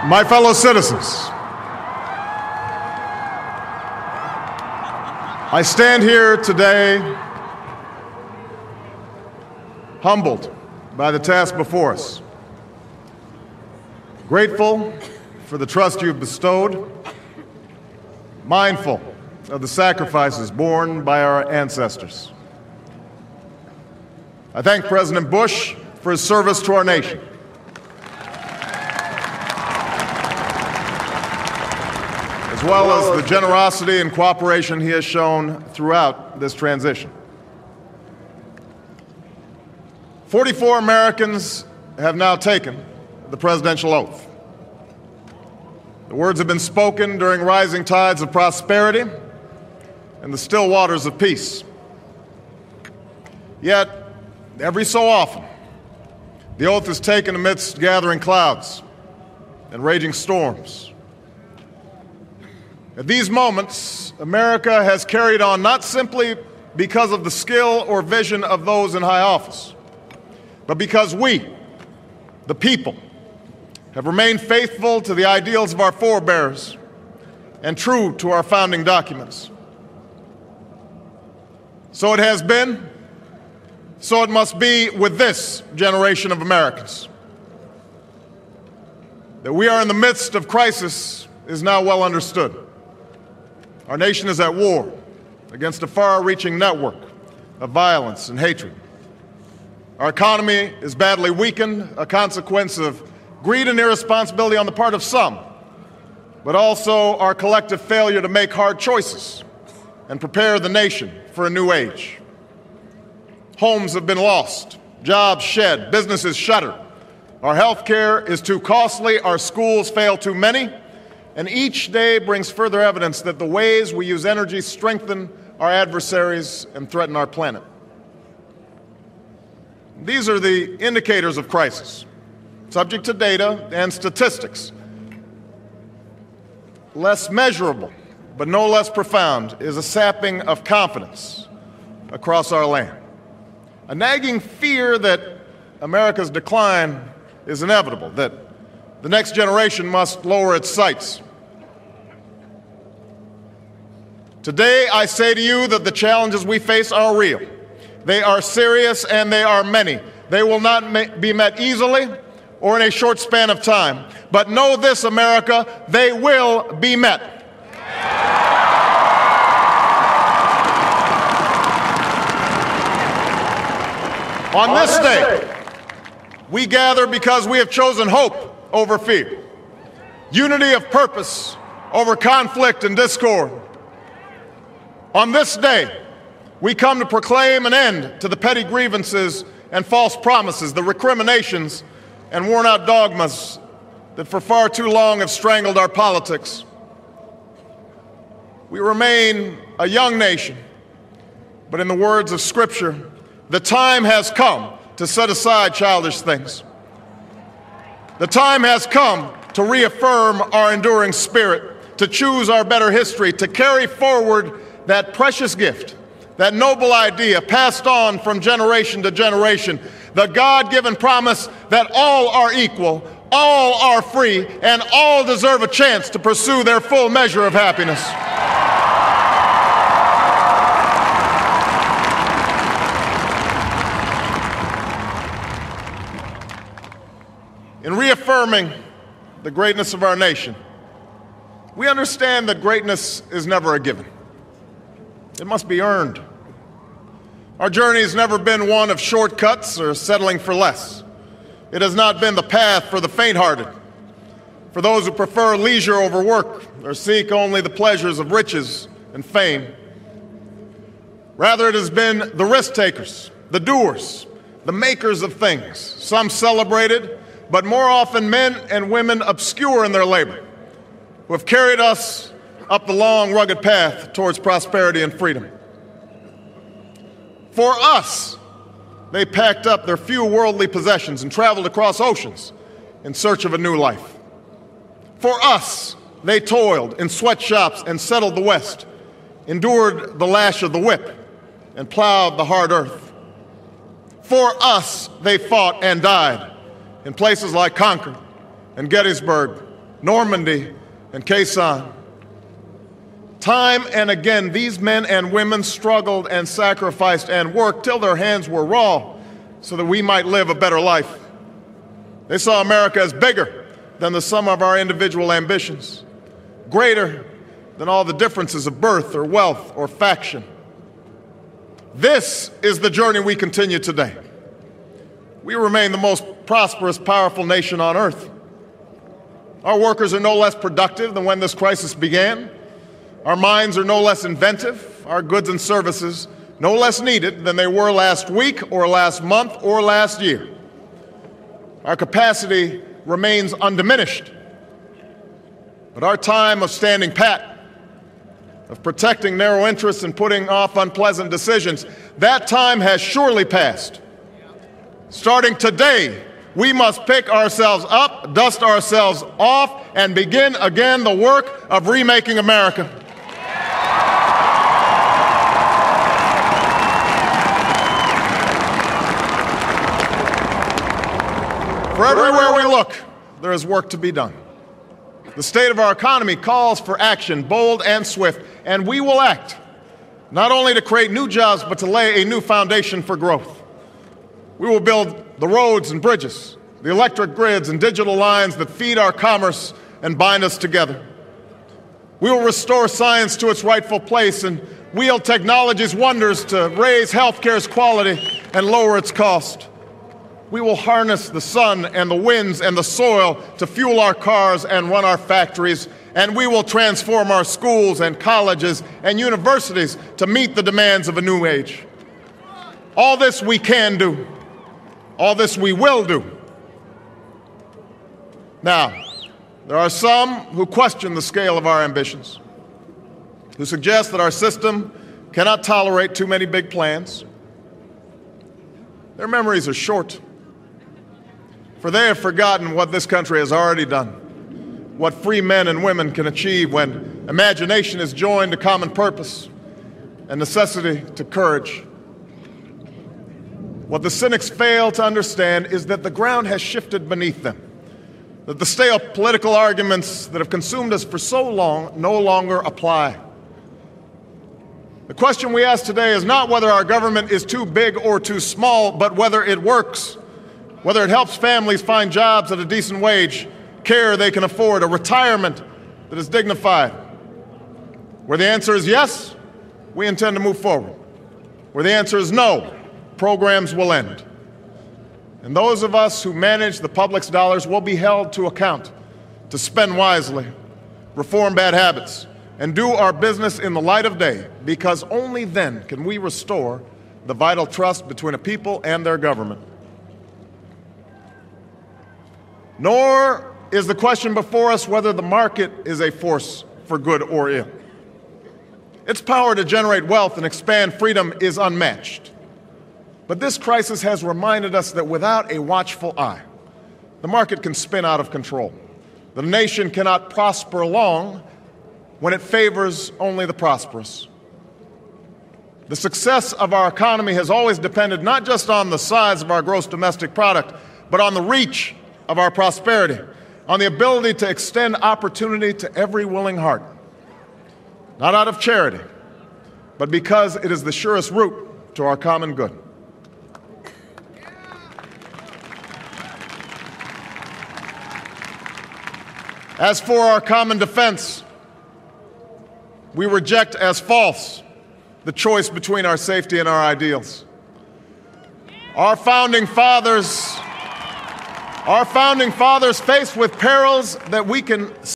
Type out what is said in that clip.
My fellow citizens, I stand here today humbled by the task before us, grateful for the trust you've bestowed, mindful of the sacrifices borne by our ancestors. I thank President Bush for his service to our nation. As well as the generosity and cooperation he has shown throughout this transition. 44 Americans have now taken the presidential oath. The words have been spoken during rising tides of prosperity and the still waters of peace. Yet, every so often, the oath is taken amidst gathering clouds and raging storms. At these moments, America has carried on not simply because of the skill or vision of those in high office, but because we, the people, have remained faithful to the ideals of our forebears and true to our founding documents. So it has been, so it must be with this generation of Americans. That we are in the midst of crisis is now well understood. Our nation is at war against a far-reaching network of violence and hatred. Our economy is badly weakened, a consequence of greed and irresponsibility on the part of some, but also our collective failure to make hard choices and prepare the nation for a new age. Homes have been lost, jobs shed, businesses shuttered. Our health care is too costly, our schools fail too many, and each day brings further evidence that the ways we use energy strengthen our adversaries and threaten our planet. These are the indicators of crisis, subject to data and statistics. Less measurable, but no less profound, is a sapping of confidence across our land. A nagging fear that America's decline is inevitable, that the next generation must lower its sights. Today, I say to you that the challenges we face are real. They are serious and they are many. They will not be met easily or in a short span of time. But know this, America, they will be met. On this day, we gather because we have chosen hope over fear, unity of purpose over conflict and discord. On this day, we come to proclaim an end to the petty grievances and false promises, the recriminations and worn-out dogmas that for far too long have strangled our politics. We remain a young nation, but in the words of Scripture, the time has come to set aside childish things. The time has come to reaffirm our enduring spirit, to choose our better history, to carry forward that precious gift, that noble idea passed on from generation to generation, the God-given promise that all are equal, all are free, and all deserve a chance to pursue their full measure of happiness. In reaffirming the greatness of our nation, we understand that greatness is never a given. It must be earned. Our journey has never been one of shortcuts or settling for less. It has not been the path for the faint-hearted, for those who prefer leisure over work or seek only the pleasures of riches and fame. Rather, it has been the risk-takers, the doers, the makers of things, some celebrated, but more often men and women obscure in their labor, who have carried us up the long, rugged path towards prosperity and freedom. For us, they packed up their few worldly possessions and traveled across oceans in search of a new life. For us, they toiled in sweatshops and settled the West, endured the lash of the whip, and plowed the hard earth. For us, they fought and died in places like Concord and Gettysburg Normandy, and Khe Sanh. Time and again, these men and women struggled and sacrificed and worked till their hands were raw so that we might live a better life. They saw America as bigger than the sum of our individual ambitions, greater than all the differences of birth or wealth or faction. This is the journey we continue today. We remain the most prosperous, powerful nation on earth. Our workers are no less productive than when this crisis began. Our minds are no less inventive, our goods and services no less needed than they were last week or last month or last year. Our capacity remains undiminished. But our time of standing pat, of protecting narrow interests and putting off unpleasant decisions, that time has surely passed. Starting today, we must pick ourselves up, dust ourselves off, and begin again the work of remaking America. For everywhere we look, there is work to be done. The state of our economy calls for action, bold and swift, and we will act, not only to create new jobs, but to lay a new foundation for growth. We will build the roads and bridges, the electric grids and digital lines that feed our commerce and bind us together. We will restore science to its rightful place and wield technology's wonders to raise healthcare's quality and lower its cost. We will harness the sun and the winds and the soil to fuel our cars and run our factories, and we will transform our schools and colleges and universities to meet the demands of a new age. All this we can do. All this we will do. Now, there are some who question the scale of our ambitions, who suggest that our system cannot tolerate too many big plans. Their memories are short, for they have forgotten what this country has already done, what free men and women can achieve when imagination is joined to common purpose and necessity to courage. What the cynics fail to understand is that the ground has shifted beneath them, that the stale political arguments that have consumed us for so long no longer apply. The question we ask today is not whether our government is too big or too small, but whether it works, whether it helps families find jobs at a decent wage, care they can afford, a retirement that is dignified. Where the answer is yes, we intend to move forward. Where the answer is no, programs will end. And those of us who manage the public's dollars will be held to account to spend wisely, reform bad habits, and do our business in the light of day, because only then can we restore the vital trust between a people and their government. Nor is the question before us whether the market is a force for good or ill. Its power to generate wealth and expand freedom is unmatched. But this crisis has reminded us that without a watchful eye, the market can spin out of control. The nation cannot prosper long when it favors only the prosperous. The success of our economy has always depended not just on the size of our gross domestic product, but on the reach of our prosperity, on the ability to extend opportunity to every willing heart, not out of charity, but because it is the surest route to our common good. As for our common defense, we reject as false the choice between our safety and our ideals. Our founding fathers faced with perils that we can